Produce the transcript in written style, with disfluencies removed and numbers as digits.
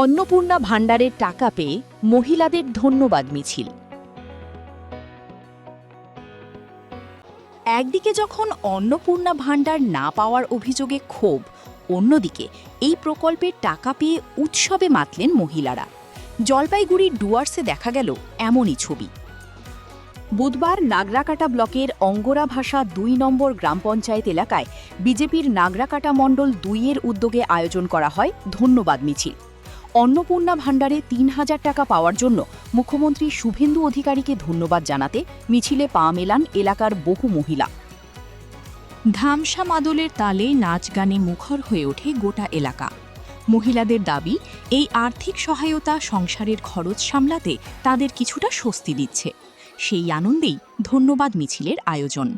অন্নপূর্ণা ভাণ্ডারের টাকা পেয়ে মহিলাদের ধন্যবাদ মিছিল। একদিকে যখন অন্নপূর্ণা ভাণ্ডার না পাওয়ার অভিযোগে ক্ষোভ, অন্যদিকে এই প্রকল্পের টাকা পেয়ে উৎসবে মাতলেন মহিলারা। জলপাইগুড়ির ডুয়ার্সে দেখা গেল এমনই ছবি। বুধবার নাগরাকাটা ব্লকের অঙ্গরাভাষা ২ নম্বর গ্রাম পঞ্চায়েত এলাকায় বিজেপির নাগরাকাটা মণ্ডল ২-এর উদ্যোগে আয়োজন করা হয় ধন্যবাদ মিছিল। অন্নপূর্ণা ভাণ্ডারে ৩,০০০ টাকা পাওয়ার জন্য মুখ্যমন্ত্রী শুভেন্দু অধিকারীকে ধন্যবাদ জানাতে মিছিলে পা মেলান এলাকার বহু মহিলা। ধামসা মাদলের তালে নাচ গানে মুখর হয়ে ওঠে গোটা এলাকা। মহিলাদের দাবি, এই আর্থিক সহায়তা সংসারের খরচ সামলাতে তাদের কিছুটা স্বস্তি দিচ্ছে। সেই আনন্দেই ধন্যবাদ মিছিলের আয়োজন।